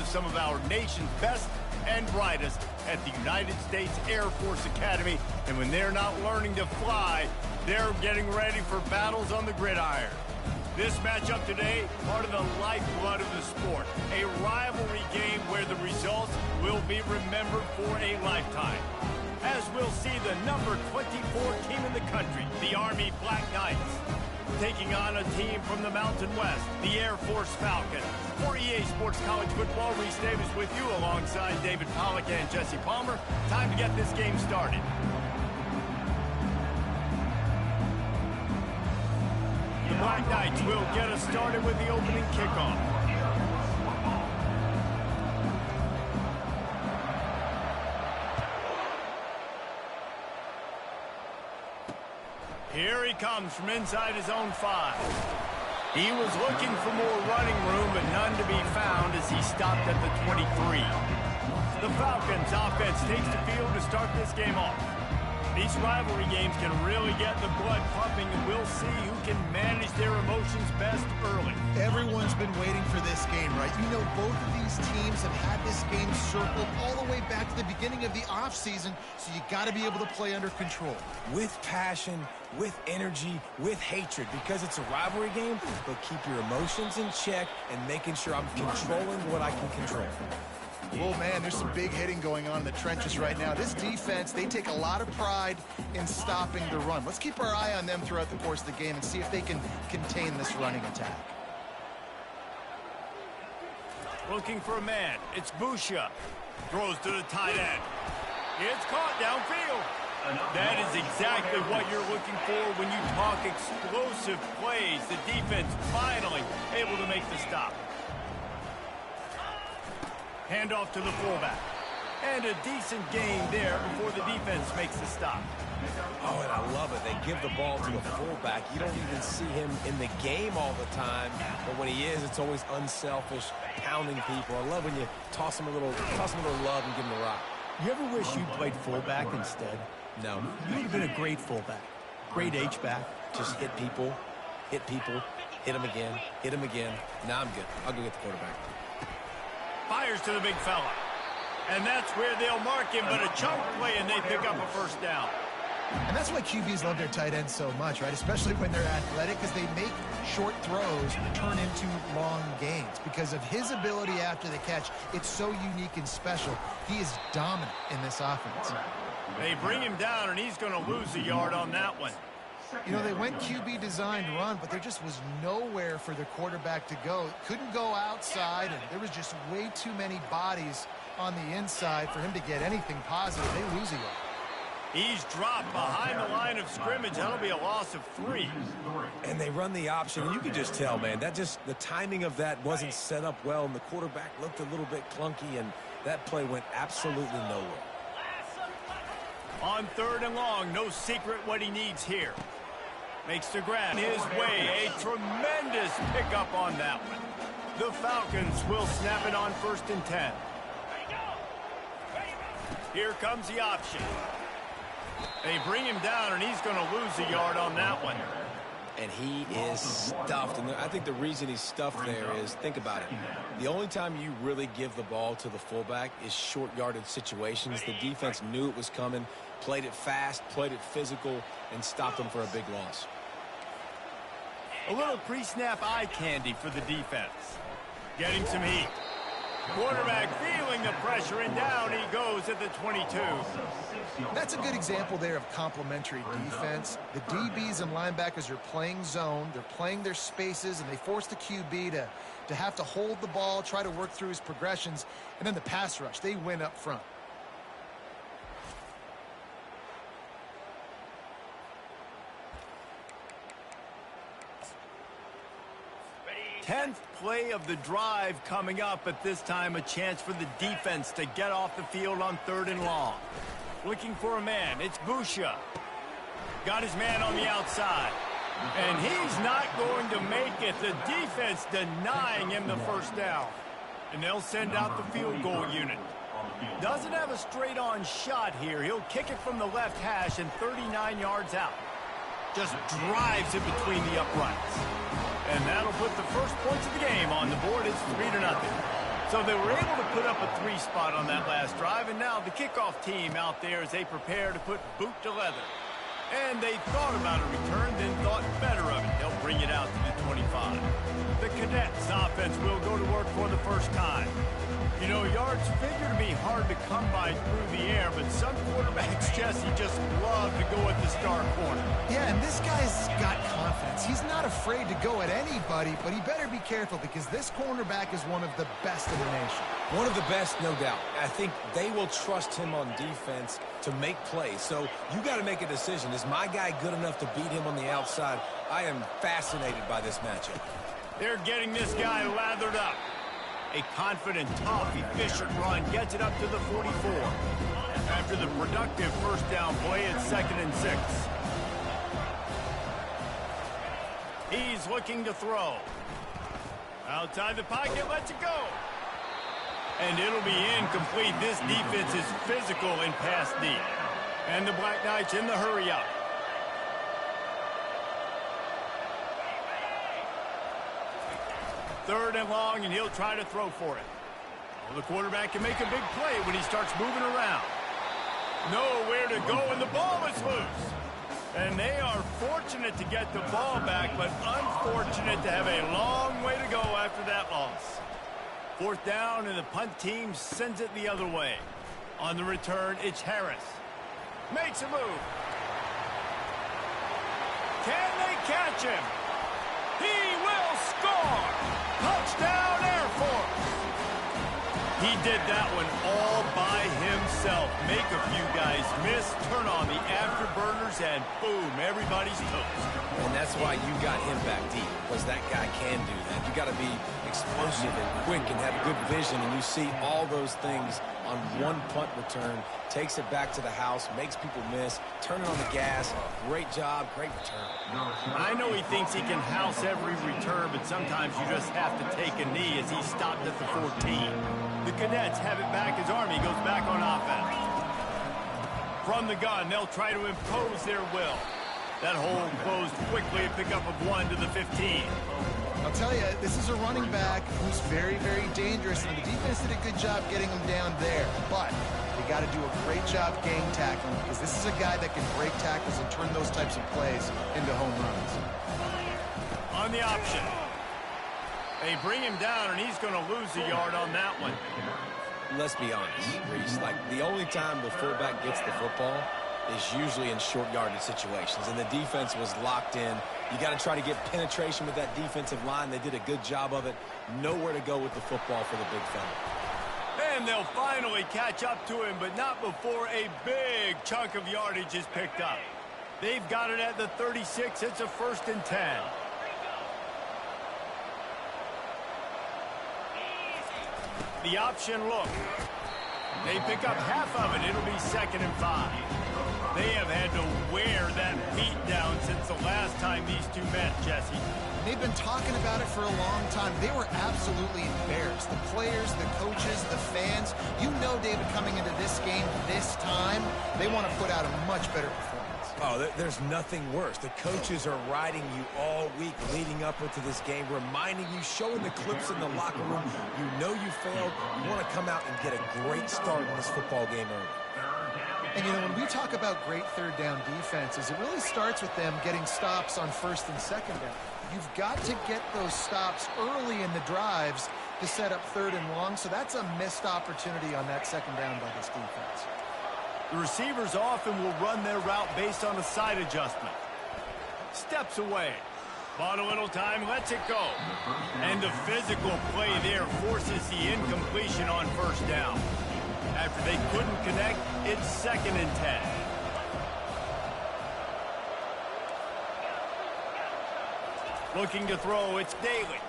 some of our nation's best and brightest at the United States Air Force Academy. And when they're not learning to fly, they're getting ready for battles on the gridiron. This matchup today, part of the lifeblood of the sport. A rivalry game where the results will be remembered for a lifetime. As we'll see the number 24 team in the country, the Army Black Knights, taking on a team from the Mountain West, the Air Force Falcons. For EA Sports College Football, Reese Davis with you alongside David Pollack and Jesse Palmer. Time to get this game started. The Black Knights will get us started with the opening kickoff. Here he comes from inside his own 5. He was looking for more running room, but none to be found as he stopped at the 23. The Falcons offense takes the field to start this game off. These rivalry games can really get the blood pumping, and we'll see who can manage their emotions best early. Everyone's been waiting for this game, right? You know, both of these teams have had this game circled all the way back to the beginning of the offseason, so you got to be able to play under control. With passion, with energy, with hatred, because it's a rivalry game, but keep your emotions in check and making sure I'm controlling what I can control. Oh, man, there's some big hitting going on in the trenches right now. This defense, they take a lot of pride in stopping the run. Let's keep our eye on them throughout the course of the game and see if they can contain this running attack. Looking for a man. It's Busha. Throws to the tight end. It's caught downfield. That is exactly what you're looking for when you talk explosive plays. The defense finally able to make the stop. Handoff to the fullback. And a decent gain there before the defense makes the stop. Oh, and I love it. They give the ball to the fullback. You don't even see him in the game all the time, but when he is, it's always unselfish, pounding people. I love when you toss him a little love and give him a rock. You ever wish you played fullback instead? No. You would have been a great fullback. Great H-back. Just hit people, hit them again, hit them again. Now I'm good. I'll go get the quarterback. Fires to the big fella. And that's where they'll mark him, but a chunk play, and they pick up a first down. And that's why QBs love their tight ends so much, right? Especially when they're athletic, because they make short throws turn into long gains. Because of his ability after the catch, it's so unique and special. He is dominant in this offense. They bring him down, and he's going to lose a yard on that one. You know, they went QB designed run, but there just was nowhere for the quarterback to go. Couldn't go outside, and there was just way too many bodies on the inside for him to get anything positive. They lose a yard. He's dropped behind the line of scrimmage. That'll be a loss of 3. And they run the option, and you can just tell, man, the timing of that wasn't set up well, and the quarterback looked a little bit clunky, and that play went absolutely nowhere. On 3rd and long, no secret what he needs here. Makes the grab his way. A tremendous pickup on that one. The Falcons will snap it on 1st and 10. Here comes the option. They bring him down, and he's going to lose a yard on that one. And he is stuffed. And I think the reason he's stuffed there is, think about it. The only time you really give the ball to the fullback is short yardage situations. The defense knew it was coming, played it fast, played it physical, and stopped them for a big loss. A little pre-snap eye candy for the defense. Getting some heat. Quarterback feeling the pressure, and down he goes at the 22. That's a good example there of complementary defense. The DBs and linebackers are playing zone. They're playing their spaces, and they force the QB to have to hold the ball, try to work through his progressions, and then the pass rush. They win up front. 10th play of the drive coming up, but this time a chance for the defense to get off the field on 3rd and long. Looking for a man. It's Busha. Got his man on the outside. And he's not going to make it. The defense denying him the first down. And they'll send out the field goal unit. Doesn't have a straight-on shot here. He'll kick it from the left hash and 39 yards out. Just drives it between the uprights. And that'll put the first points of the game on the board. It's 3-0. So they were able to put up a 3 spot on that last drive, and now the kickoff team out there as they prepare to put boot to leather. And they thought about a return, then thought better of it. They'll bring it out to the 25. The Cadets offense will go to work for the first time. You know, yards figure to be hard to come by through the air, but some quarterbacks, Jesse, just love to go at the star corner. Yeah, and this guy's got confidence. He's not afraid to go at anybody, but he better be careful because this cornerback is one of the best in the nation. One of the best, no doubt. I think they will trust him on defense to make plays. So you got to make a decision. Is my guy good enough to beat him on the outside? I am fascinated by this matchup. They're getting this guy lathered up. A confident, tough, efficient run gets it up to the 44. After the productive first down play, it's 2nd and 6. He's looking to throw. Outside the pocket, lets it go. And it'll be incomplete. This defense is physical in pass deep. And the Black Knights in the hurry up. Third and long, and he'll try to throw for it. Well, the quarterback can make a big play when he starts moving around. Nowhere to go, and the ball is loose. And they are fortunate to get the ball back, but unfortunate to have a long way to go after that loss. 4th down, and the punt team sends it the other way. On the return, it's Harris. Makes a move. Can they catch him? He will score! Touchdown, Air Force! He did that one all by himself. Make a few guys miss, turn on the afterburners, and boom, everybody's toast. And that's why you got him back deep, because that guy can do that. You got to be explosive and quick and have good vision, and you see all those things on one punt return. Takes it back to the house, makes people miss, turning on the gas. Great job, great return. I know he thinks he can house every return, but sometimes you just have to take a knee as he stopped at the 14. The Cadets have it back as Army goes back on offense. From the gun, they'll try to impose their will. That hole closed quickly, a pickup of 1 to the 15. I'll tell you, this is a running back who's very, very dangerous, and the defense did a good job getting him down there. But they got to do a great job gang tackling because this is a guy that can break tackles and turn those types of plays into home runs. On the option. They bring him down, and he's going to lose a yard on that one. Let's be honest, Reese. Like, the only time the fullback gets the football is usually in short yardage situations, and the defense was locked in. You got to try to get penetration with that defensive line. They did a good job of it. Nowhere to go with the football for the big fella. And they'll finally catch up to him, but not before a big chunk of yardage is picked up. They've got it at the 36. It's a 1st and 10. The option look. They pick up half of it. It'll be 2nd and 5. They have had to wear that beat down since the last time these two met, Jesse. They've been talking about it for a long time. They were absolutely embarrassed. The players, the coaches, the fans. You know, David, coming into this game this time, they want to put out a much better performance. Oh, there's nothing worse. The coaches are riding you all week leading up into this game, reminding you, showing the clips in the locker room. You know you failed. You want to come out and get a great start in this football game early. And, you know, when we talk about great 3rd down defenses, it really starts with them getting stops on 1st and 2nd down. You've got to get those stops early in the drives to set up 3rd and long, so that's a missed opportunity on that 2nd down by this defense. The receivers often will run their route based on a side adjustment. Steps away. Bought a little time, lets it go. And the physical play there forces the incompletion on 1st down. After they couldn't connect, it's 2nd and 10. Looking to throw, it's Daly.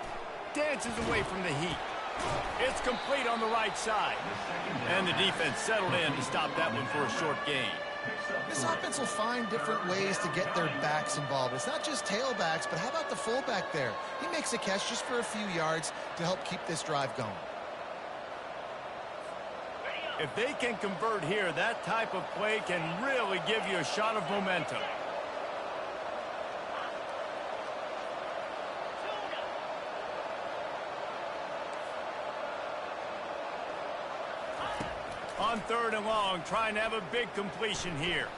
Dances away from the heat. It's complete on the right side. And the defense settled in to stop that one for a short gain. This offense will find different ways to get their backs involved. It's not just tailbacks, but how about the fullback there? He makes a catch just for a few yards to help keep this drive going. If they can convert here, that type of play can really give you a shot of momentum. On 3rd and long, trying to have a big completion here.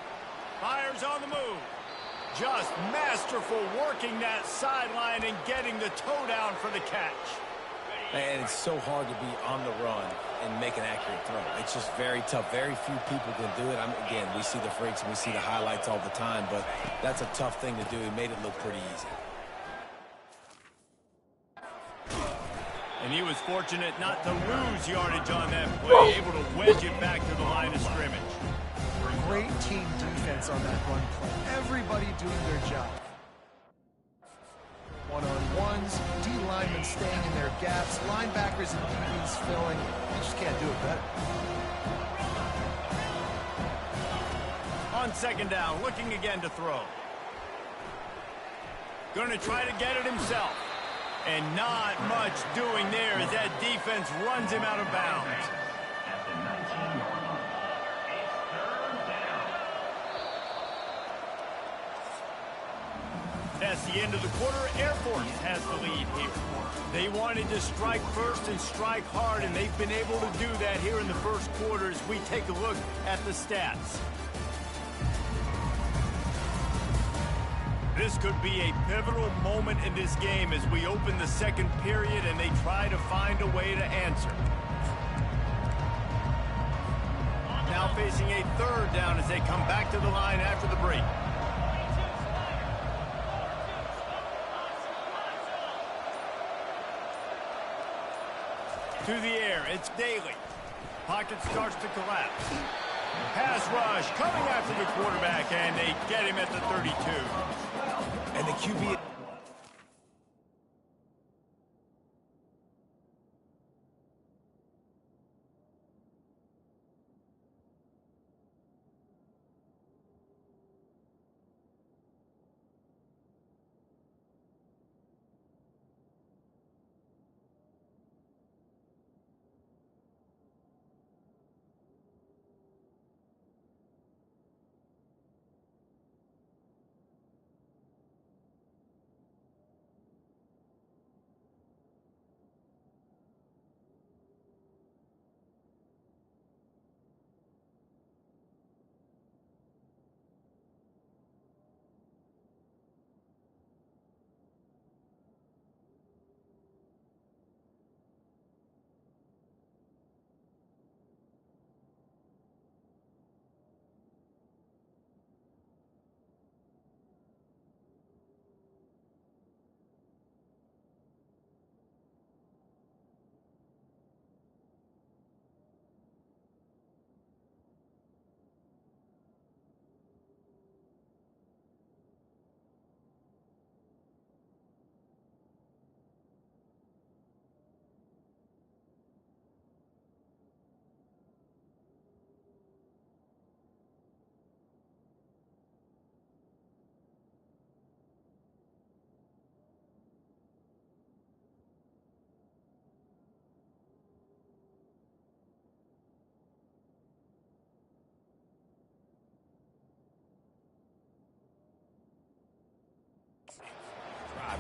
Fires on the move. Just masterful working that sideline and getting the toe down for the catch. And it's so hard to be on the run and make an accurate throw. It's just very tough. Very few people can do it. Again, we see the freaks and we see the highlights all the time, but that's a tough thing to do. He made it look pretty easy. And he was fortunate not to lose yardage on that play, able to wedge it back to the line of scrimmage. Great team defense on that run play. Everybody doing their job. One-on-ones, D linemen staying in their gaps, linebackers and DBs filling. You just can't do it better. On 2nd down, looking again to throw. Going to try to get it himself. And not much doing there as that defense runs him out of bounds. That's the end of the quarter. Air Force has the lead here. They wanted to strike first and strike hard, and they've been able to do that here in the first quarter as we take a look at the stats. This could be a pivotal moment in this game as we open the 2nd period and they try to find a way to answer. Now facing a 3rd down as they come back to the line after the break. To the air, it's Daly. Pocket starts to collapse. Pass rush coming after the quarterback, and they get him at the 32. And the QB...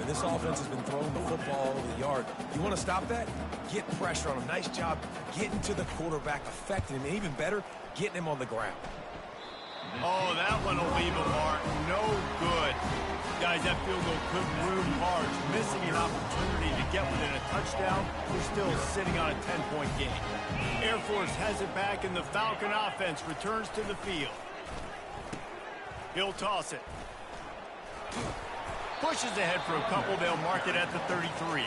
And this offense has been throwing the football over the yard. You want to stop that? Get pressure on him. Nice job getting to the quarterback, affecting him, and even better, getting him on the ground. Oh, that one will leave a mark. No good. Guys, that field goal could loom large. Missing an opportunity to get within a touchdown. We're still sitting on a 10-point game. Air Force has it back, and the Falcon offense returns to the field. He'll toss it. Pushes ahead for a couple. They'll mark it at the 33.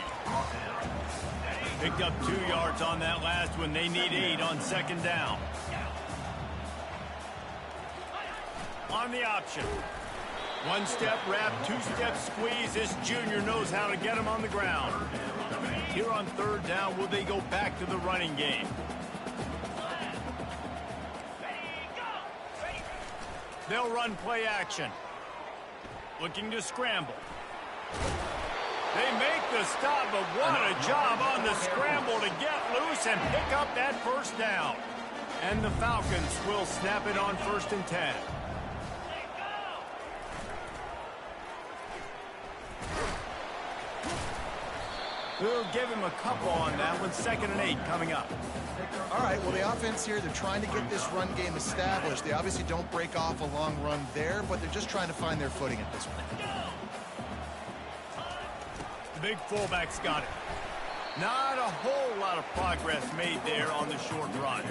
Picked up 2 yards on that last one. They need 8 on 2nd down. On the option. 1-step wrap, 2-step squeeze. This junior knows how to get him on the ground. Here on 3rd down, will they go back to the running game? They'll run play action. Looking to scramble. They make the stop, but what a job on the scramble to get loose and pick up that 1st down. And the Falcons will snap it on 1st and 10. We'll give him a couple on that one. 2nd and 8 coming up. All right, right? Well, the offense here, they're trying to get this run game established. They obviously don't break off a long run there, but they're just trying to find their footing at this point. The big fullback's got it. Not a whole lot of progress made there on the short run.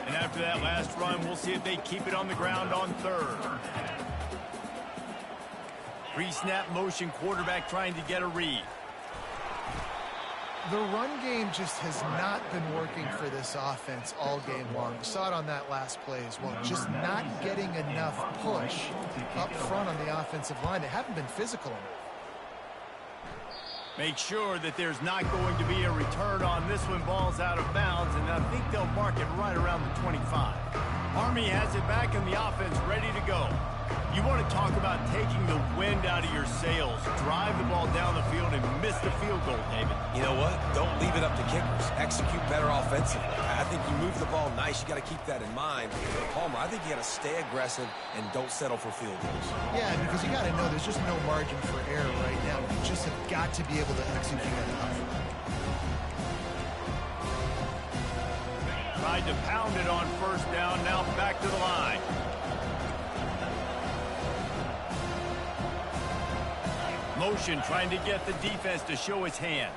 And after that last run, we'll see if they keep it on the ground on third. Pre-snap motion, quarterback trying to get a read. The run game just has not been working for this offense all game long. We saw it on that last play as well. Just not getting enough push up front on the offensive line. They haven't been physical enough. Make sure that there's not going to be a return on this one. Ball's out of bounds, and I think they'll mark it right around the 25. Army has it back in the offense, ready to go. You want to talk about taking the wind out of your sails. Drive the ball down the field and miss the field goal, David. You know what? Don't leave it up to kickers. Execute better offensively. I think you move the ball nice. You got to keep that in mind. But Palmer, I think you got to stay aggressive and don't settle for field goals. Yeah, because you got to know there's just no margin for error right now. You just have got to be able to execute enough. Tried to pound it on first down. Now back to the line. Motion trying to get the defense to show his hand.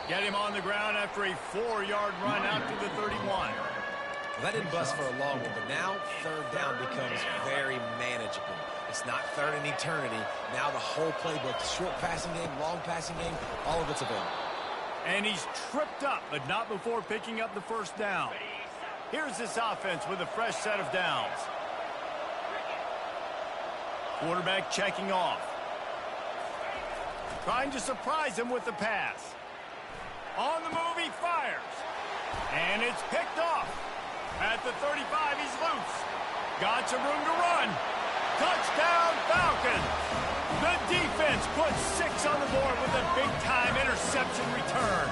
Get him on the ground after a 4-yard run out to the 31. Well, that didn't bust for a long one, but now third down becomes very manageable. It's not third in eternity. Now the whole playbook, the short passing game, long passing game, all of it's available. And he's tripped up, but not before picking up the first down. Here's this offense with a fresh set of downs. Quarterback checking off. Trying to surprise him with the pass. On the move, he fires. And it's picked off. At the 35, he's loose. Got some room to run. Touchdown, Falcons. The defense puts 6 on the board with a big-time interception return.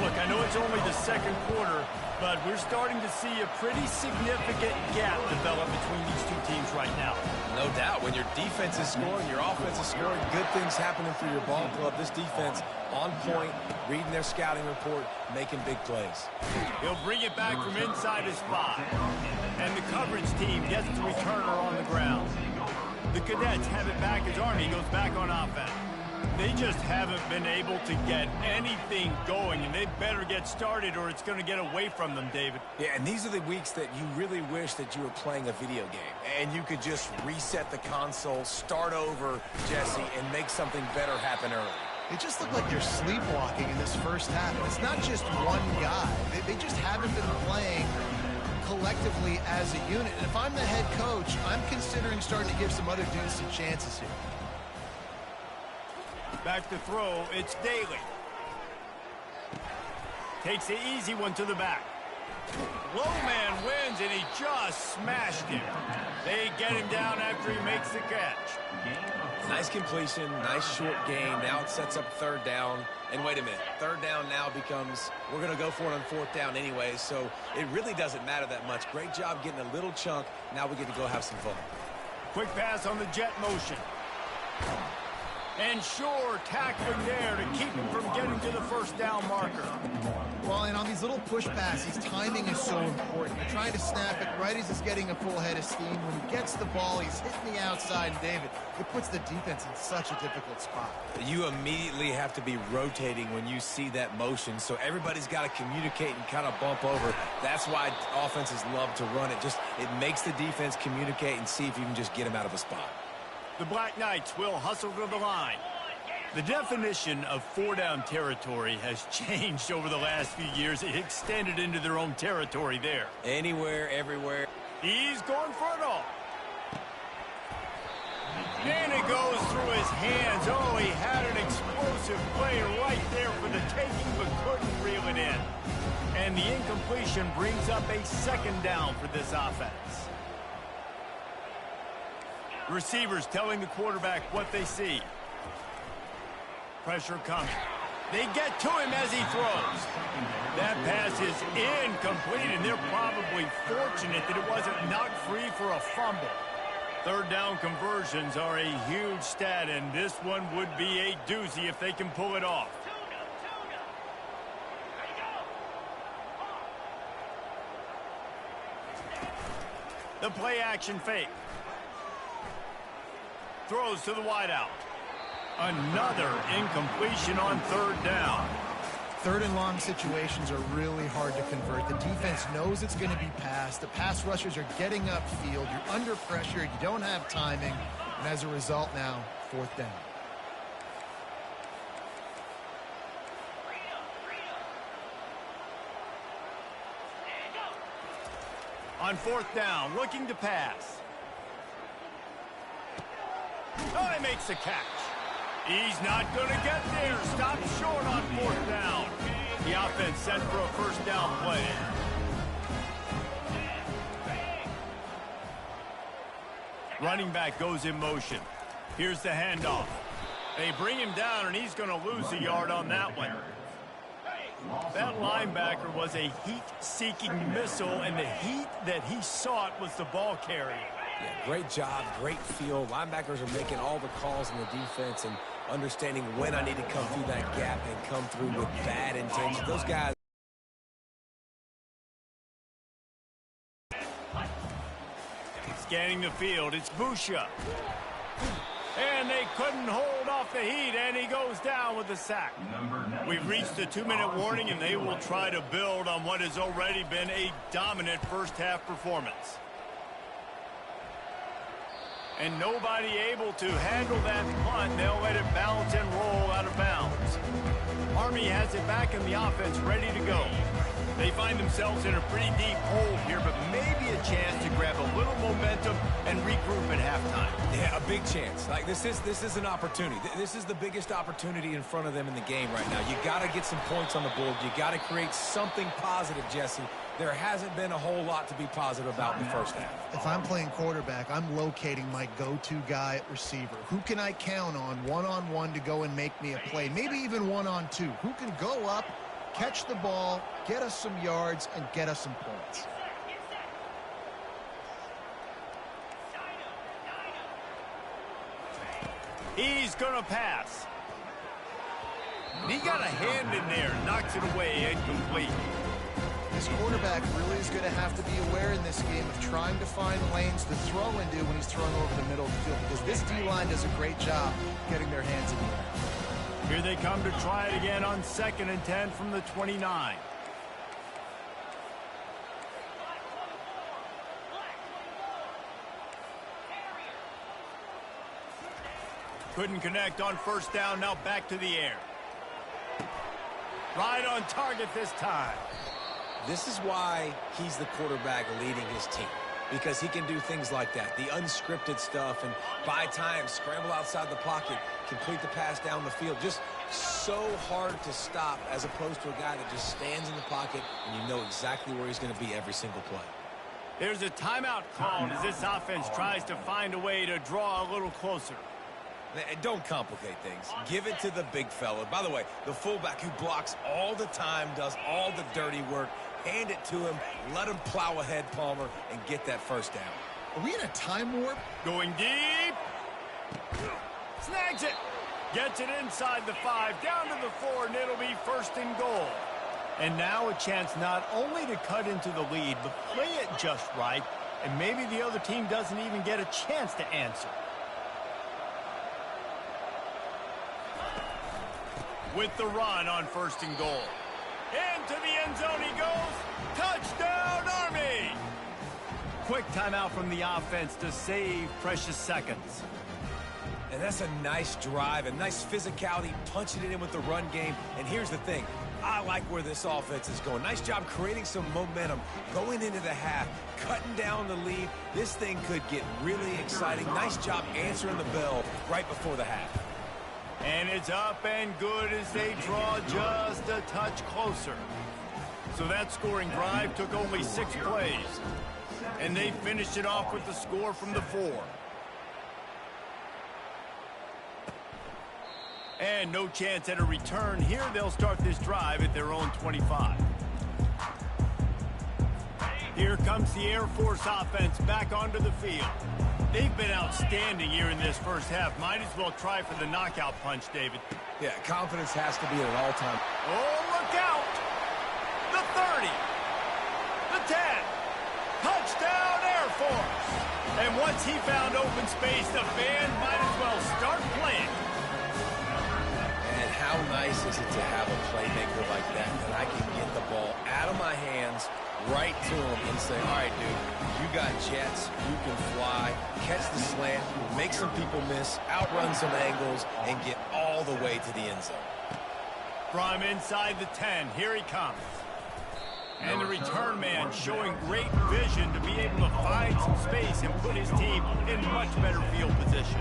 Look, I know it's only the second quarter, but we're starting to see a pretty significant gap develop between these two teams right now. No doubt. When your defense is scoring, your offense is scoring, good things happening for your ball club. This defense on point, reading their scouting report, making big plays. He'll bring it back from inside his 5. And the coverage team gets the returner on the ground. The Cadets have it back as Army goes back on offense. They just haven't been able to get anything going, and they better get started or it's going to get away from them, David. Yeah, and these are the weeks that you really wish that you were playing a video game, and you could just reset the console, start over, Jesse, and make something better happen early. They just look like they're sleepwalking in this first half, and it's not just one guy. They just haven't been playing collectively as a unit. And if I'm the head coach, I'm considering starting to give some other dudes some chances here. Back to throw, it's Daly. Takes the easy one to the back. Low man wins, and he just smashed him. They get him down after he makes the catch. Nice completion, nice short gain. Now it sets up third down. And wait a minute, third down now becomes, we're going to go for it on fourth down anyway, so it really doesn't matter that much. Great job getting a little chunk. Now we get to go have some fun. Quick pass on the jet motion. And sure, tackling there to keep him from getting to the first down marker. Well, and on these little push passes, timing is so important. You're trying to snap it right as he's getting a full head of steam. When he gets the ball, he's hitting the outside, and David, it puts the defense in such a difficult spot. You immediately have to be rotating when you see that motion, so everybody's got to communicate and kind of bump over. That's why offenses love to run it. It makes the defense communicate and see if you can just get him out of a spot. The Black Knights will hustle to the line. The definition of 4-down territory has changed over the last few years. It extended into their own territory there. Anywhere, everywhere. He's going for it all. And it goes through his hands. Oh, he had an explosive play right there for the taking, but couldn't reel it in. And the incompletion brings up a second down for this offense. Receivers telling the quarterback what they see. Pressure coming. They get to him as he throws. That pass is incomplete, and they're probably fortunate that it wasn't knocked free for a fumble. Third down conversions are a huge stat, and this one would be a doozy if they can pull it off. The play action fake. Throws to the wideout. Another incompletion on third down. Third and long situations are really hard to convert. The defense knows it's going to be passed. The pass rushers are getting upfield. You're under pressure. You don't have timing. And as a result now, fourth down. On fourth down, looking to pass. Oh, he makes the catch. He's not going to get there. Stop short on fourth down. The offense set for a first down play. Running back goes in motion. Here's the handoff. They bring him down, and he's going to lose a yard on that one. That linebacker was a heat-seeking missile, and the heat that he sought was the ball carrier. Yeah, great job, great feel. Linebackers are making all the calls in the defense and understanding when I need to come through that gap and come through with bad intentions. Those guys. Scanning the field, it's Busha. And they couldn't hold off the heat, and he goes down with the sack. We've reached the 2-minute warning, and they will try to build on what has already been a dominant first-half performance. And nobody able to handle that punt. They'll let it bounce and roll out of bounds. Army has it back in the offense, ready to go. They find themselves in a pretty deep hole here, but maybe a chance to grab a little momentum and regroup at halftime. Yeah, a big chance. Like this is an opportunity. This is the biggest opportunity in front of them in the game right now. You got to get some points on the board. You got to create something positive, Jesse. There hasn't been a whole lot to be positive about in the first half. If I'm playing quarterback, I'm locating my go-to guy at receiver. Who can I count on one-on-one to go and make me a play? Maybe even one-on-two. Who can go up, catch the ball, get us some yards, and get us some points? He's going to pass. He got a hand in there, knocks it away, incomplete. This quarterback really is going to have to be aware in this game of trying to find lanes to throw into when he's throwing over the middle of the field, because this D-line does a great job getting their hands in the air. Here they come to try it again on 2nd and 10 from the 29. Couldn't connect on first down, now back to the air. Right on target this time. This is why he's the quarterback leading his team, because he can do things like that, the unscripted stuff, and buy time, scramble outside the pocket, complete the pass down the field. Just so hard to stop as opposed to a guy that just stands in the pocket and you know exactly where he's going to be every single play. There's a timeout called as this offense tries to find a way to draw a little closer. Don't complicate things. Give it to the big fella. By the way, the fullback who blocks all the time, does all the dirty work. Hand it to him, let him plow ahead, Palmer, and get that first down. Are we in a time warp? Going deep. Snags it. Gets it inside the 5, down to the 4, and it'll be 1st and goal. And now a chance not only to cut into the lead, but play it just right, and maybe the other team doesn't even get a chance to answer. With the run on 1st and goal. Into the end zone he goes. Touchdown, Army! Quick timeout from the offense to save precious seconds. And that's a nice drive, a nice physicality, punching it in with the run game. And here's the thing. I like where this offense is going. Nice job creating some momentum, going into the half, cutting down the lead. This thing could get really exciting. Nice job answering the bell right before the half. And it's up and good as they draw just a touch closer. So that scoring drive took only 6 plays. And they finished it off with the score from the 4. And no chance at a return here. They'll start this drive at their own 25. Here comes the Air Force offense back onto the field. They've been outstanding here in this first half. Might as well try for the knockout punch, David. Yeah, confidence has to be at an all-time. Oh, look out! The 30. The 10. Touchdown, Air force. And once he found open space, the band might as well start playing. And how nice is it to have a playmaker like that I can get the ball out of my hands right to him and say, all right, dude, you got jets, you can fly, catch the slant, make some people miss, outrun some angles, and get all the way to the end zone. From inside the 10, here he comes. And the return man showing great vision to be able to find some space and put his team in much better field position.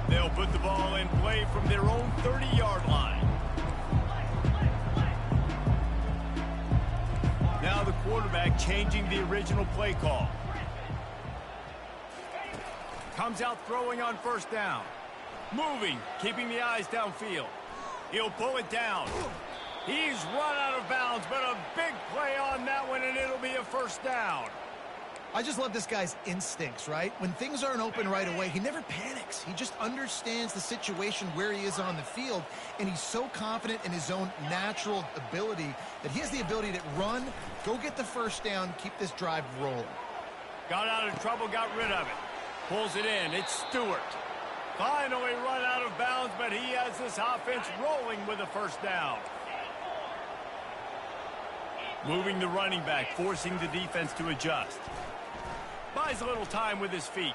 They'll put the ball in play from their own 30-yard line. Now the quarterback changing the original play call. Comes out throwing on first down. Moving, keeping the eyes downfield. He'll pull it down. He's run out of bounds, but a big play on that one, and it'll be a first down. I just love this guy's instincts, right? When things aren't open right away, he never panics. He just understands the situation where he is on the field, and he's so confident in his own natural ability that he has the ability to run, go get the first down, keep this drive rolling. Got out of trouble, got rid of it. Pulls it in. It's Stewart. Finally run out of bounds, but he has this offense rolling with a first down. Moving the running back, forcing the defense to adjust. Buys a little time with his feet.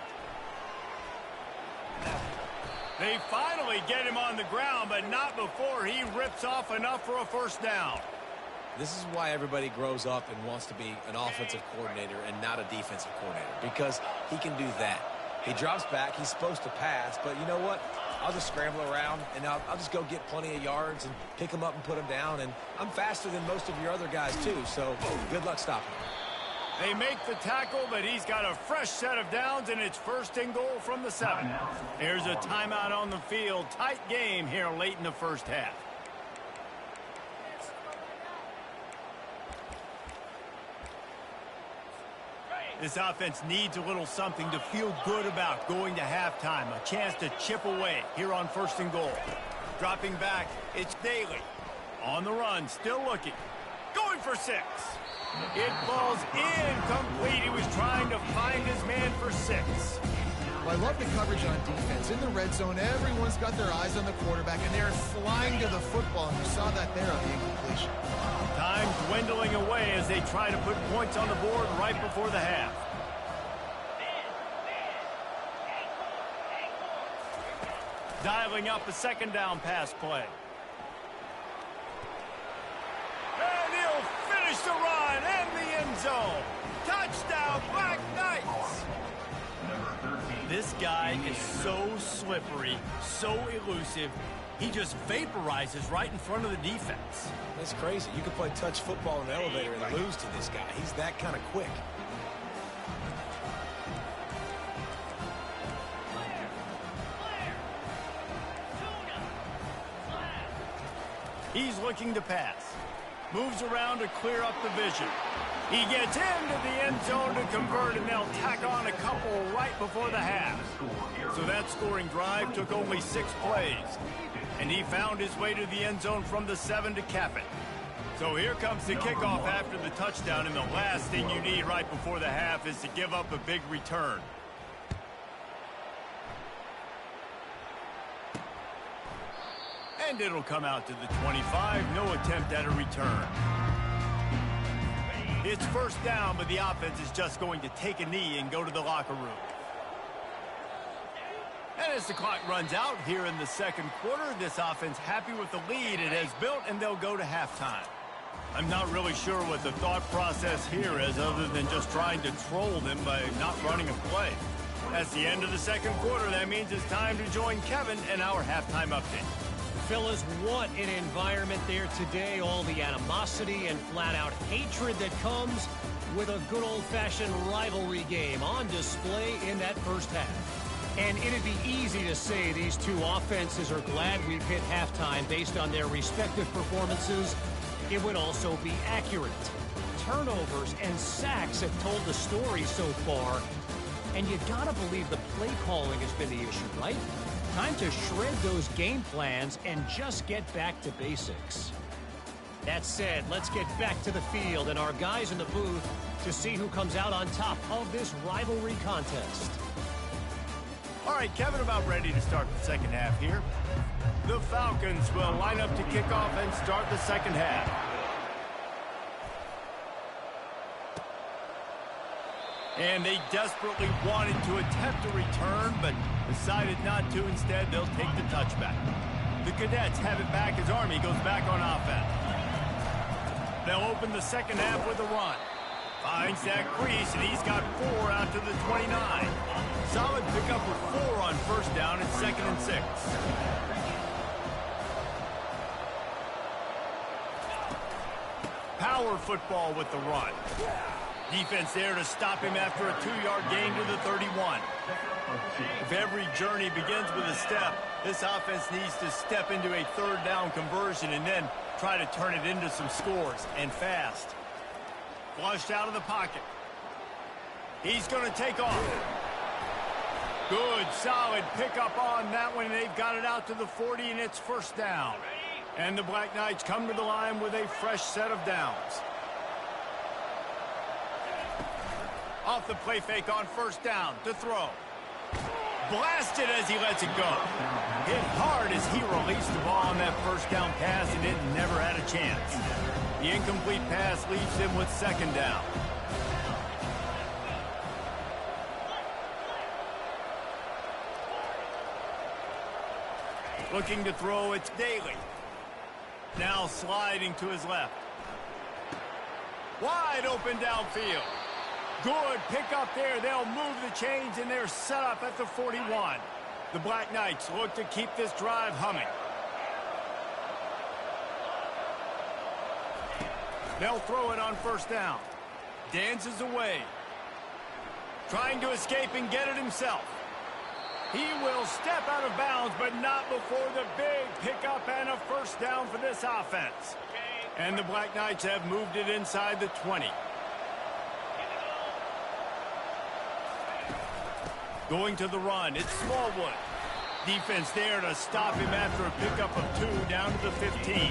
They finally get him on the ground, but not before he rips off enough for a first down. This is why everybody grows up and wants to be an offensive coordinator and not a defensive coordinator, because he can do that. He drops back. He's supposed to pass, but you know what? I'll just scramble around, and I'll just go get plenty of yards and pick them up and put them down, and I'm faster than most of your other guys, too, so good luck stopping him. They make the tackle, but he's got a fresh set of downs, and it's first and goal from the 7. Here's a timeout on the field. Tight game here late in the first half. This offense needs a little something to feel good about going to halftime. A chance to chip away here on first and goal. Dropping back, it's Daly. On the run, still looking. Going for 6. It falls incomplete. He was trying to find his man for 6. Well, I love the coverage on defense. In the red zone, everyone's got their eyes on the quarterback, and they're flying to the football, and you saw that there on the incompletion. Time dwindling away as they try to put points on the board right before the half. Dialing up a second down pass play. And he'll finish the run and the end zone. Touchdown, Black Knights! This guy is so slippery, so elusive. He just vaporizes right in front of the defense. That's crazy. You can play touch football in the elevator and lose to this guy. He's that kind of quick. He's looking to pass. Moves around to clear up the vision. He gets into the end zone to convert, and they'll tack on a couple right before the half. So that scoring drive took only 6 plays. And he found his way to the end zone from the 7 to cap it. So here comes the kickoff after the touchdown, and the last thing you need right before the half is to give up a big return. And it'll come out to the 25. No attempt at a return. It's first down, but the offense is just going to take a knee and go to the locker room. And as the clock runs out here in the second quarter, this offense happy with the lead it has built, and they'll go to halftime. I'm not really sure what the thought process here is other than just trying to troll them by not running a play. That's the end of the second quarter. That means it's time to join Kevin in our halftime update. Fellas, what an environment there today. All the animosity and flat-out hatred that comes with a good old-fashioned rivalry game on display in that first half. And it'd be easy to say these two offenses are glad we've hit halftime based on their respective performances. It would also be accurate. Turnovers and sacks have told the story so far. And you gotta believe the play calling has been the issue, right? Time to shred those game plans and just get back to basics. That said, let's get back to the field and our guys in the booth to see who comes out on top of this rivalry contest. All right, Kevin, about ready to start the second half here. The Falcons will line up to kick off and start the second half. And they desperately wanted to attempt a return, but decided not to. Instead, they'll take the touchback. The Cadets have it back as Army goes back on offense. They'll open the second half with a run. Finds that crease, and he's got 4 out to the 29. Solid pickup with 4 on first down and 2nd and 6. Power football with the run. Defense there to stop him after a 2-yard gain to the 31. If every journey begins with a step, this offense needs to step into a 3rd down conversion and then try to turn it into some scores, and fast. Flushed out of the pocket. He's going to take off. Good, solid pickup on that one, and they've got it out to the 40, and it's first down. And the Black Knights come to the line with a fresh set of downs. Off the play fake on first down to throw. Blasted as he lets it go. Hit hard as he released the ball on that first down pass, and it never had a chance. The incomplete pass leaves him with 2nd down. Looking to throw, it's Daly. Now sliding to his left. Wide open downfield. Good pickup there. They'll move the chains, and they're set up at the 41. The Black Knights look to keep this drive humming. They'll throw it on first down. Dances away. Trying to escape and get it himself. He will step out of bounds, but not before the big pickup and a first down for this offense. And the Black Knights have moved it inside the 20. Going to the run, it's Smallwood. Defense there to stop him after a pickup of 2 down to the 15.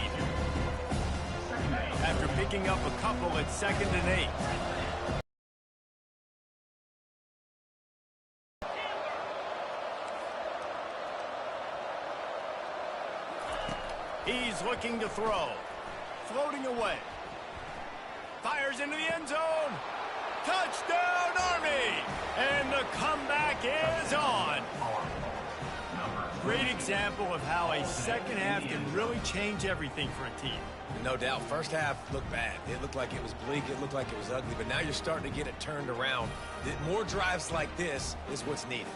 After picking up a couple, it's 2nd and 8. He's looking to throw. Floating away. Fires into the end zone. Touchdown, Army! And the comeback is on. Great example of how a second half can really change everything for a team. No doubt. First half looked bad. It looked like it was bleak. It looked like it was ugly. But now you're starting to get it turned around. More drives like this is what's needed.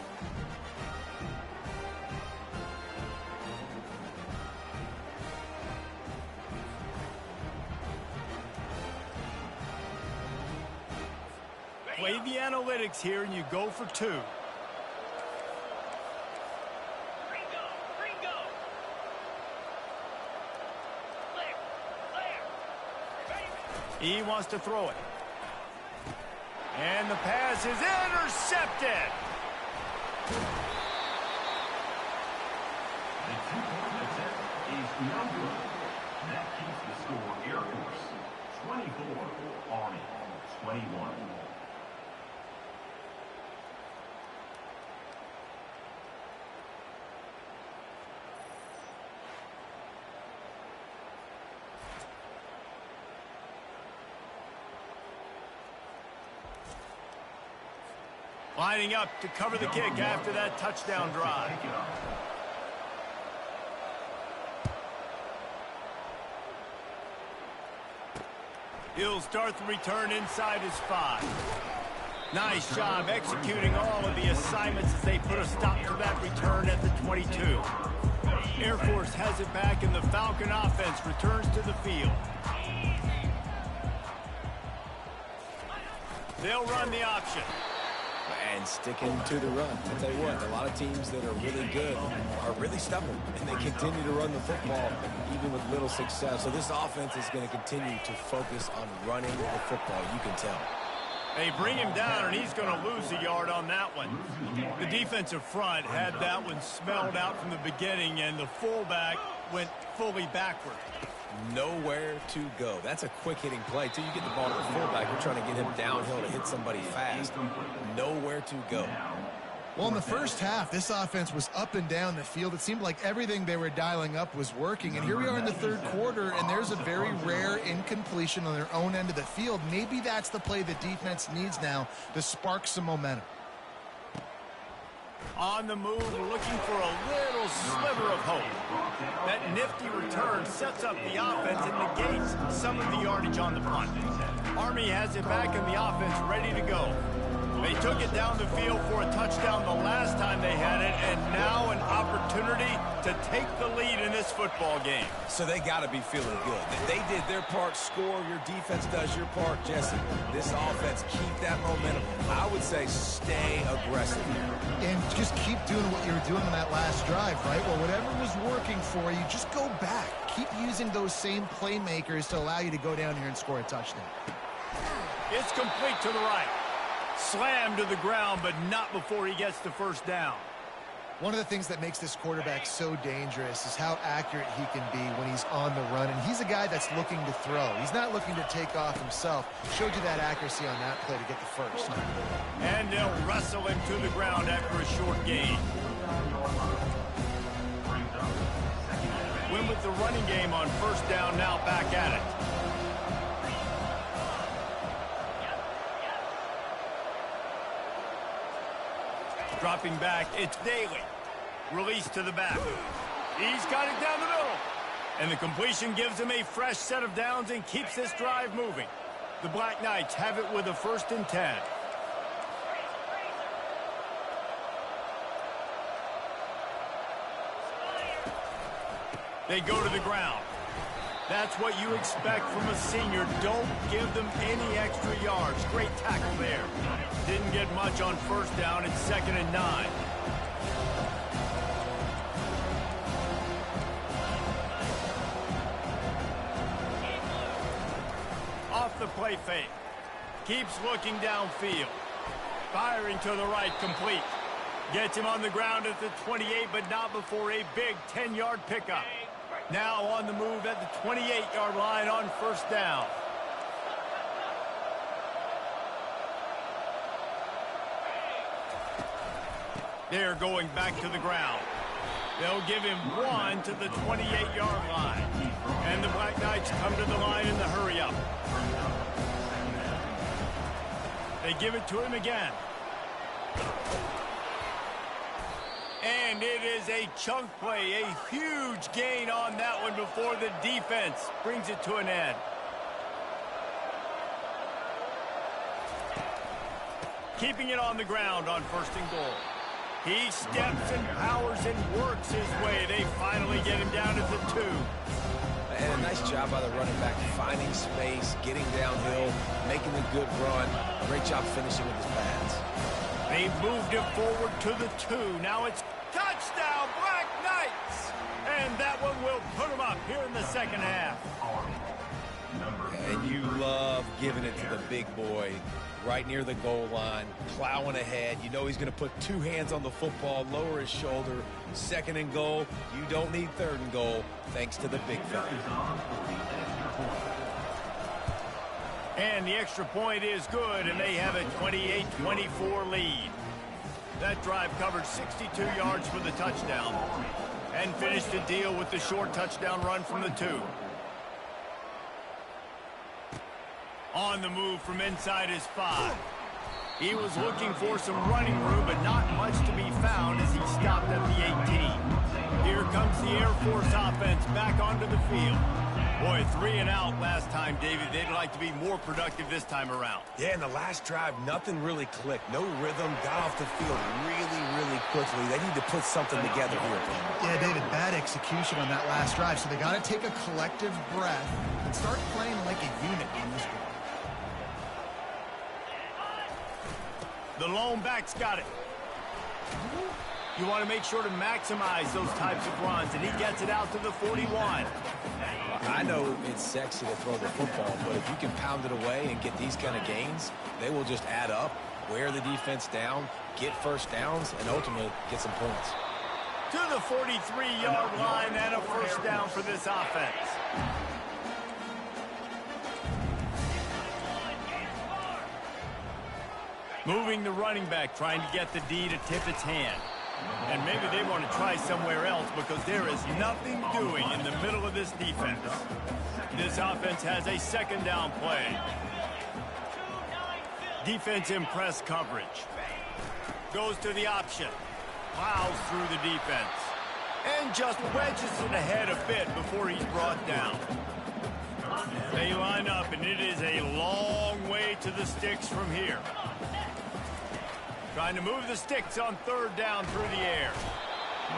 Play the analytics here, and you go for 2. He wants to throw it. And the pass is intercepted. The 2-point attempt is no good. That keeps the score Air Force 24, Army 21. Lining up to cover the kick after that touchdown drive. He'll start the return inside his 5. Nice job executing all of the assignments as they put a stop to that return at the 22. Air Force has it back, and the Falcon offense returns to the field. They'll run the option. And sticking to the run. I'll tell you what, a lot of teams that are really good are really stubborn, and they continue to run the football even with little success. So this offense is going to continue to focus on running the football, you can tell. They bring him down, and he's going to lose a yard on that one. The defensive front had that one smelled out from the beginning, and the fullback went fully backward. Nowhere to go. That's a quick-hitting play. Till you get the ball to the fullback, you're trying to get him downhill to hit somebody fast. Nowhere to go. Well, in the first half, this offense was up and down the field. It seemed like everything they were dialing up was working. And here we are in the third quarter, and there's a very rare incompletion on their own end of the field. Maybe that's the play the defense needs now to spark some momentum. On the move, looking for a little sliver of hope. That nifty return sets up the offense and negates some of the yardage on the punt. Army has it back in the offense, ready to go. They took it down the field for a touchdown the last time they had it, and now an opportunity to take the lead in this football game. So they got to be feeling good. They did their part, score. Your defense does your part, Jesse. This offense, keep that momentum. I would say stay aggressive. And just keep doing what you were doing on that last drive, right? Well, whatever was working for you, just go back. Keep using those same playmakers to allow you to go down here and score a touchdown. It's complete to the right. Slammed to the ground, but not before he gets the first down. One of the things that makes this quarterback so dangerous is how accurate he can be when he's on the run. And he's a guy that's looking to throw. He's not looking to take off himself. Showed you that accuracy on that play to get the first. And they'll wrestle him to the ground after a short gain. Win with the running game on first down, now back at it. Dropping back, it's Daly. Release to the back. He's got it down the middle. And the completion gives him a fresh set of downs and keeps this drive moving. The Black Knights have it with a 1st and 10. They go to the ground. That's what you expect from a senior. Don't give them any extra yards. Great tackle there. Didn't get much on first down. It's 2nd and 9. Off the play fake. Keeps looking downfield. Firing to the right, complete. Gets him on the ground at the 28, but not before a big 10-yard pickup. Now on the move at the 28-yard line on first down. They're going back to the ground. They'll give him 1 to the 28-yard line. And the Black Knights come to the line in the hurry-up. They give it to him again. And it is a chunk play, a huge gain on that one before the defense brings it to an end. Keeping it on the ground on 1st and goal. He steps and powers and works his way. They finally get him down at the 2. And a nice job by the running back, finding space, getting downhill, making a good run. Great job finishing with his pads. They moved him forward to the 2. Now it's touchdown, Black Knights! And that one will put him up here in the 2nd half. And you love giving it to the big boy right near the goal line, plowing ahead. You know he's going to put 2 hands on the football, lower his shoulder. 2nd and goal. You don't need 3rd and goal, thanks to the big fella. And the extra point is good, and they have a 28-24 lead. That drive covered 62 yards for the touchdown and finished the deal with the short touchdown run from the 2. On the move from inside his 5. He was looking for some running room, but not much to be found as he stopped at the 18. Here comes the Air Force offense back onto the field. Boy, 3 and out last time, David. They'd like to be more productive this time around. Yeah, in the last drive, nothing really clicked. No rhythm, got off the field really quickly. They need to put something together here. Yeah, David, bad execution on that last drive. So they got to take a collective breath and start playing like a unit on this one. The lone back's got it. You want to make sure to maximize those types of runs, and he gets it out to the 41. I know it's sexy to throw the football, but if you can pound it away and get these kind of gains, they will just add up, wear the defense down, get first downs, and ultimately get some points. To the 43-yard line and a first down for this offense. Moving the running back, trying to get the D to tip its hand. And maybe they want to try somewhere else because there is nothing doing in the middle of this defense. This offense has a second down play. Defense in press coverage. Goes to the option. Plows through the defense. And just wedges it ahead a bit before he's brought down. They line up, and it is a long way to the sticks from here. Trying to move the sticks on third down through the air.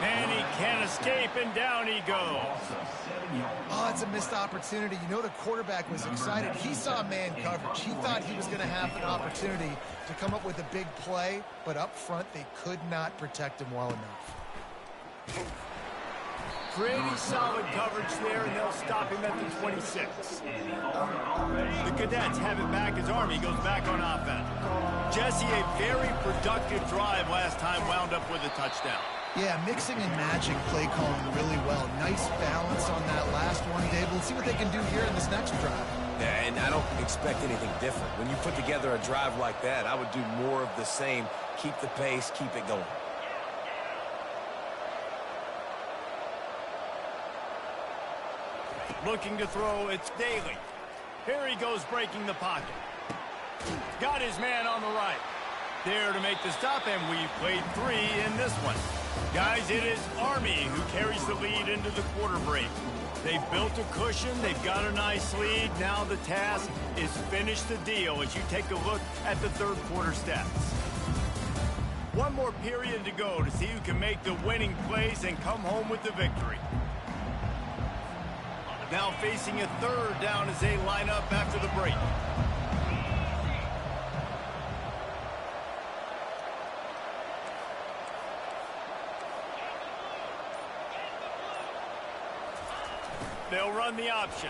And he can't escape, and down he goes. Oh, it's a missed opportunity. You know the quarterback was excited. He saw man coverage. He thought he was going to have an opportunity to come up with a big play, but up front they could not protect him well enough. Pretty solid coverage there, and they'll stop him at the 26. The Cadets have it back as Army goes back on offense. Jesse, a very productive drive last time, wound up with a touchdown. Yeah, mixing and matching play calling really well. Nice balance on that last one, Dave. Let's see what they can do here in this next drive. Yeah, and I don't expect anything different. When you put together a drive like that, I would do more of the same. Keep the pace, keep it going. Looking to throw, it's Daly. Here he goes breaking the pocket. Got his man on the right. There to make the stop, and we've played 3 in this one. Guys, it is Army who carries the lead into the quarter break. They've built a cushion. They've got a nice lead. Now the task is finish the deal as you take a look at the third quarter stats. One more period to go to see who can make the winning plays and come home with the victory. Now facing a third down as they line up after the break. They'll run the option.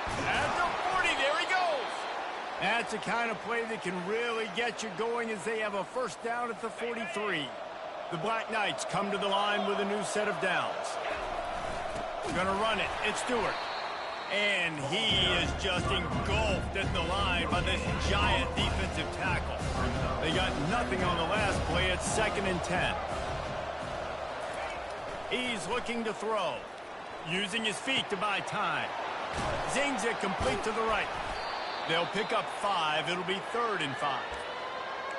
At the 40, there he goes. That's the kind of play that can really get you going as they have a first down at the 43. The Black Knights come to the line with a new set of downs. Gonna run it. It's Stewart. And he is just engulfed at the line by this giant defensive tackle. They got nothing on the last play. It's 2nd and 10. He's looking to throw. Using his feet to buy time. Zings it complete to the right. They'll pick up 5. It'll be 3rd and 5.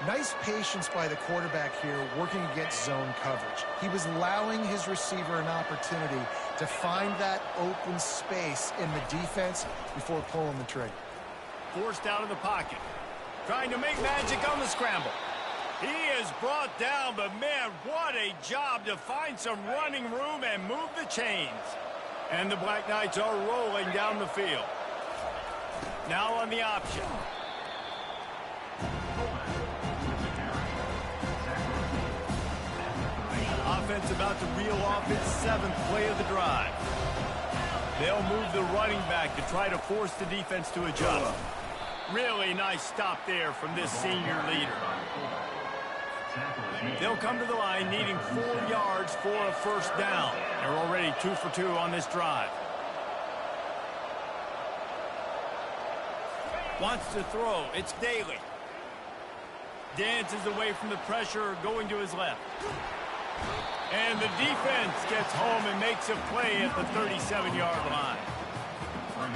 Nice patience by the quarterback here working against zone coverage. He was allowing his receiver an opportunity to find that open space in the defense before pulling the trigger. Forced out of the pocket. Trying to make magic on the scramble. He is brought down, but man, what a job to find some running room and move the chains. And the Black Knights are rolling down the field. Now on the option. Offense about to reel off its 7th play of the drive. They'll move the running back to try to force the defense to adjust. Really nice stop there from this senior leader. They'll come to the line needing 4 yards for a first down. They're already 2 for 2 on this drive. Wants to throw. It's Daly. Dances away from the pressure, going to his left. And the defense gets home and makes a play at the 37-yard line.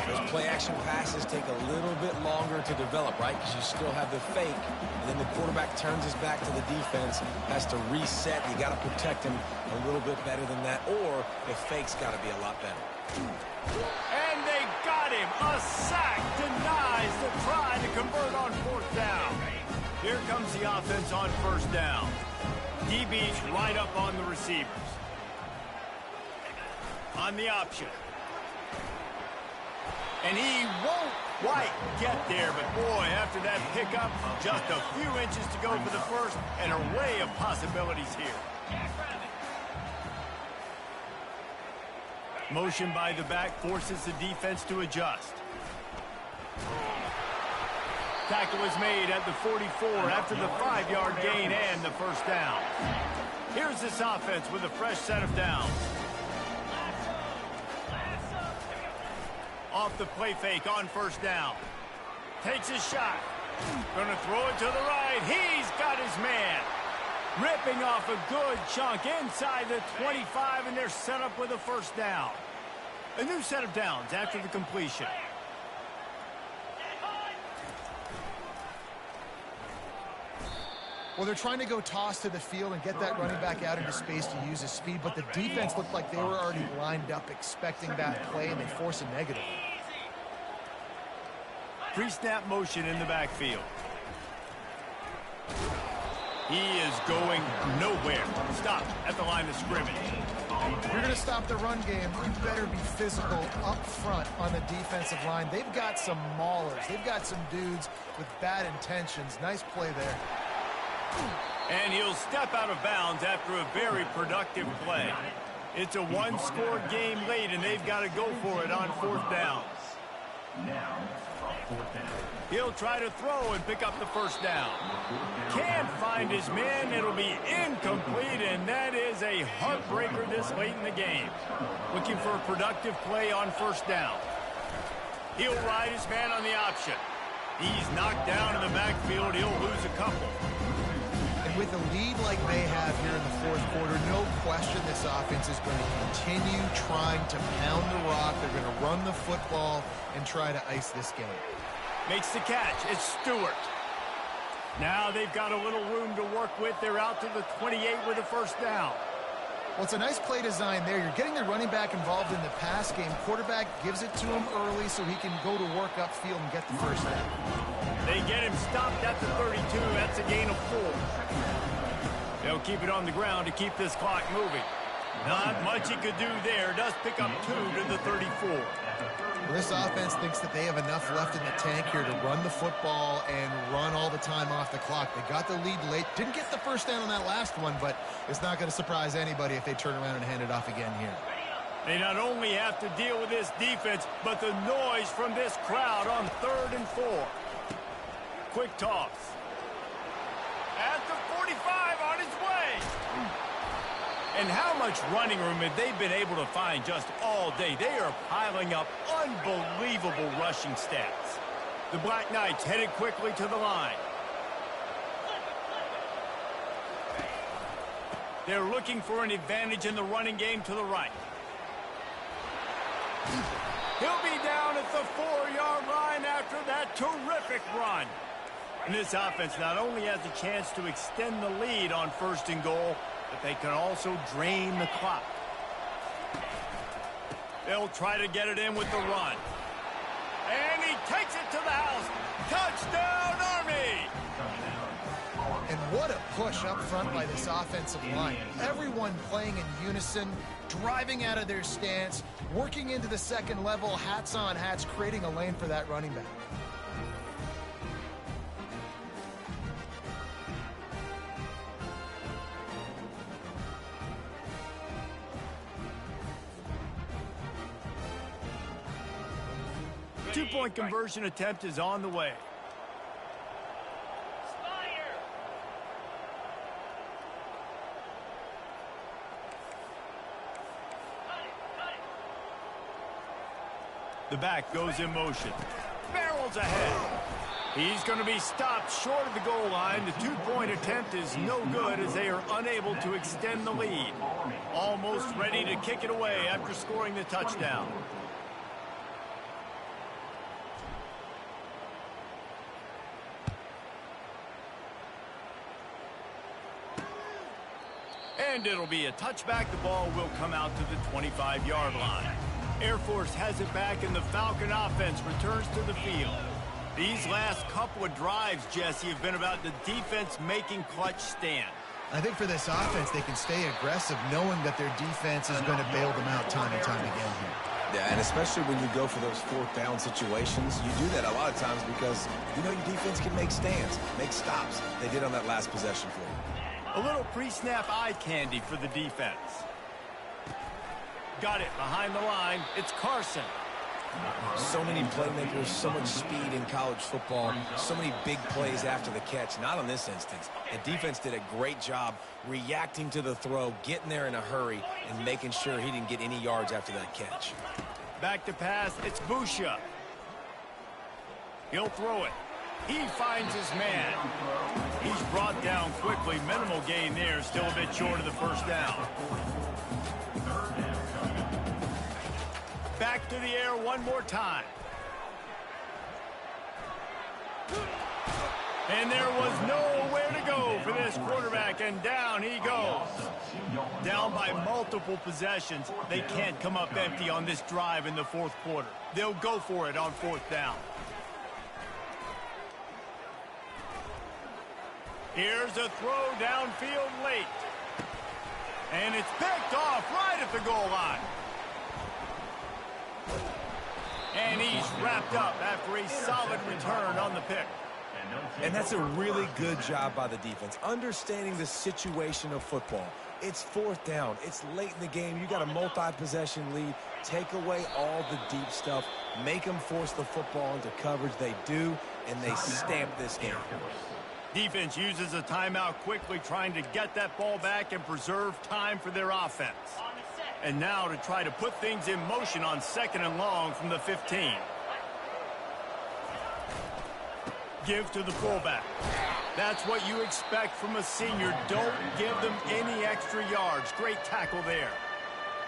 Those play-action passes take a little bit longer to develop, right? Because you still have the fake, and then the quarterback turns his back to the defense, has to reset. You got to protect him a little bit better than that, or the fake's got to be a lot better. And they got him. A sack denies the try to convert on 4th down. Here comes the offense on 1st down. DBs right up on the receivers. On the option. And he won't quite get there, but boy, after that pickup, just a few inches to go for the first, and an array of possibilities here. Motion by the back forces the defense to adjust. Tackle is made at the 44 after the 5-yard gain and the first down. Here's this offense with a fresh set of downs. Off the play fake on 1st down. Takes his shot. Gonna throw it to the right. He's got his man. Ripping off a good chunk inside the 25, and they're set up with a first down. A new set of downs after the completion. Well, they're trying to go toss to the field and get that running back out into space to use his speed, but the defense looked like they were already lined up expecting that play, and they force a negative. Pre-snap motion in the backfield. He is going nowhere. Stop at the line of scrimmage. If you're going to stop the run game, you better be physical up front on the defensive line. They've got some maulers. They've got some dudes with bad intentions. Nice play there. And he'll step out of bounds after a very productive play. It's a one-score game late, and they've got to go for it on fourth down. He'll try to throw and pick up the first down. Can't find his man. It'll be incomplete, and that is a heartbreaker this late in the game. Looking for a productive play on first down. He'll ride his man on the option. He's knocked down in the backfield. He'll lose a couple. And with a lead like they have here in the fourth quarter, no question this offense is going to continue trying to pound the rock. They're going to run the football and try to ice this game. Makes the catch. It's Stewart. Now they've got a little room to work with. They're out to the 28 with a first down. Well, it's a nice play design there. You're getting the running back involved in the pass game. Quarterback gives it to him early so he can go to work upfield and get the first down. They get him stopped at the 32. That's a gain of 4. They'll keep it on the ground to keep this clock moving. Not much he could do there. Does pick up 2 to the 34. Well, this offense thinks that they have enough left in the tank here to run the football and run all the time off the clock. They got the lead late. Didn't get the first down on that last one, but it's not going to surprise anybody if they turn around and hand it off again here. They not only have to deal with this defense, but the noise from this crowd on 3rd and 4. Quick toss. At the 45 on his way. And how much running room have they been able to find just all day? They are piling up unbelievable rushing stats. The Black Knights headed quickly to the line. They're looking for an advantage in the running game to the right. He'll be down at the 4-yard line after that terrific run. And this offense not only has a chance to extend the lead on 1st and goal, but they can also drain the clock. They'll try to get it in with the run. And he takes it to the house. Touchdown, Army! And what a push up front by this offensive line. Everyone playing in unison, driving out of their stance, working into the second level, hats on hats, creating a lane for that running back. Two-point conversion attempt is on the way. The back goes in motion. Barrels ahead. He's going to be stopped short of the goal line. The two-point attempt is no good as they are unable to extend the lead. Almost ready to kick it away after scoring the touchdown. And it'll be a touchback. The ball will come out to the 25-yard line. Air Force has it back, and the Falcon offense returns to the field. These last couple of drives, Jesse, have been about the defense making clutch stand. I think for this offense, they can stay aggressive knowing that their defense is going to bail them out time and time again here. Yeah, and especially when you go for those 4th down situations, you do that a lot of times because you know your defense can make stands, make stops. They did on that last possession for you. A little pre-snap eye candy for the defense. Got it behind the line. It's Carson. So many playmakers, so much speed in college football, so many big plays after the catch. Not on this instance. The defense did a great job reacting to the throw, getting there in a hurry, and making sure he didn't get any yards after that catch. Back to pass. It's Busha. He'll throw it. He finds his man. He's brought down quickly. Minimal gain there. Still a bit short of the first down. Back to the air one more time. And there was nowhere to go for this quarterback, and down he goes. Down by multiple possessions. They can't come up empty on this drive in the fourth quarter. They'll go for it on fourth down. Here's a throw downfield late. And it's picked off right at the goal line. And he's wrapped up after a solid return on the pick. And that's a really good job by the defense, understanding the situation of football. It's fourth down. It's late in the game. You got a multi-possession lead. Take away all the deep stuff. Make them force the football into coverage. They do, and they stamp this game. Defense uses a timeout quickly, trying to get that ball back and preserve time for their offense. And now to try to put things in motion on 2nd and long from the 15. Give to the fullback. That's what you expect from a senior. Don't give them any extra yards. Great tackle there.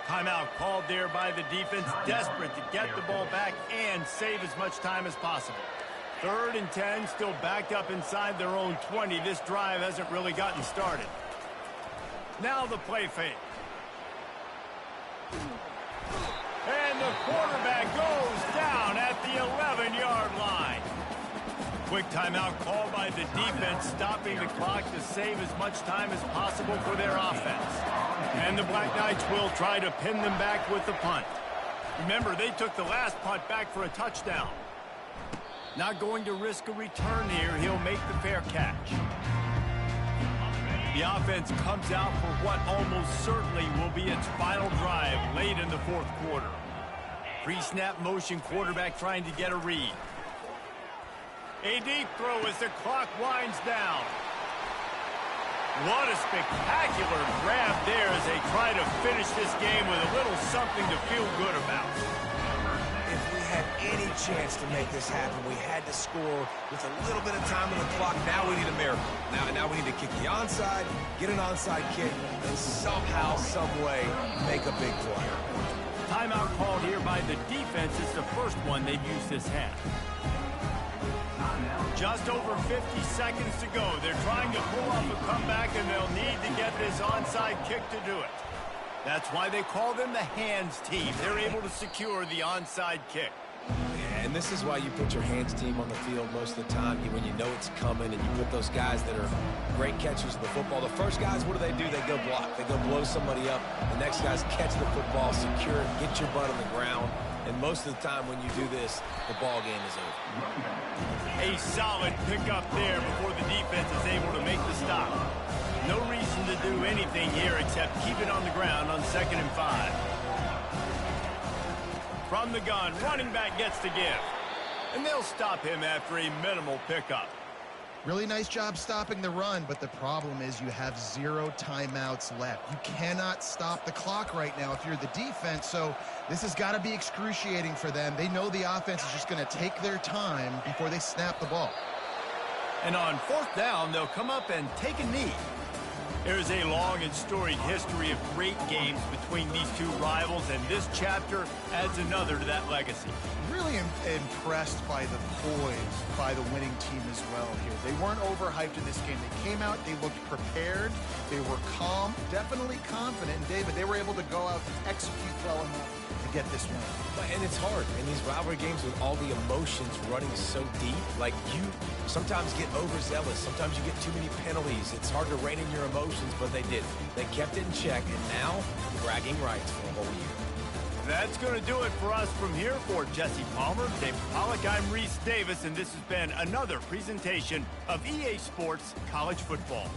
Timeout called there by the defense, desperate to get the ball back and save as much time as possible. 3rd and 10, still backed up inside their own 20. This drive hasn't really gotten started. Now the play fake. And the quarterback goes down at the 11-yard line. Quick timeout called by the defense, stopping the clock to save as much time as possible for their offense. And the Black Knights will try to pin them back with the punt. Remember, they took the last punt back for a touchdown. Not going to risk a return here. He'll make the fair catch. The offense comes out for what almost certainly will be its final drive late in the fourth quarter. Pre-snap motion, quarterback trying to get a read. A deep throw as the clock winds down. What a spectacular grab there as they try to finish this game with a little something to feel good about. If we had any chance to make this happen, we had to score with a little bit of time on the clock. Now we need a miracle. Now we need to kick the onside, get an onside kick, and somehow, some way, make a big play. Timeout called here by the defense. It's the first one they've used this half. Just over 50 seconds to go. They're trying to pull off a comeback, and they'll need to get this onside kick to do it. That's why they call them the hands team. They're able to secure the onside kick. Yeah, and this is why you put your hands team on the field most of the time when you know it's coming, and you put those guys that are great catchers of the football. The first guys, what do? They go block. They go blow somebody up. The next guys catch the football, secure it, get your butt on the ground. And most of the time when you do this, the ball game is over. A solid pickup there before the defense is able to make the stop. No reason to do anything here except keep it on the ground on 2nd and 5. From the gun, running back gets to give. And they'll stop him after a minimal pickup. Really nice job stopping the run, but the problem is you have 0 timeouts left. You cannot stop the clock right now if you're the defense, so this has got to be excruciating for them. They know the offense is just going to take their time before they snap the ball. And on 4th down, they'll come up and take a knee. There's a long and storied history of great games between these two rivals, and this chapter adds another to that legacy. Really impressed by the poise by the winning team as well here. They weren't overhyped in this game. They came out, they looked prepared, they were calm, definitely confident. And David, they were able to go out and execute well enough to get this win. And it's hard in these rivalry games with all the emotions running so deep. Like, you sometimes get overzealous. Sometimes you get too many penalties. It's hard to rein in your emotions, but they did. They kept it in check, and now bragging rights for a whole year. That's going to do it for us from here. For Jesse Palmer, David Pollack, I'm Reese Davis, and this has been another presentation of EA Sports College Football.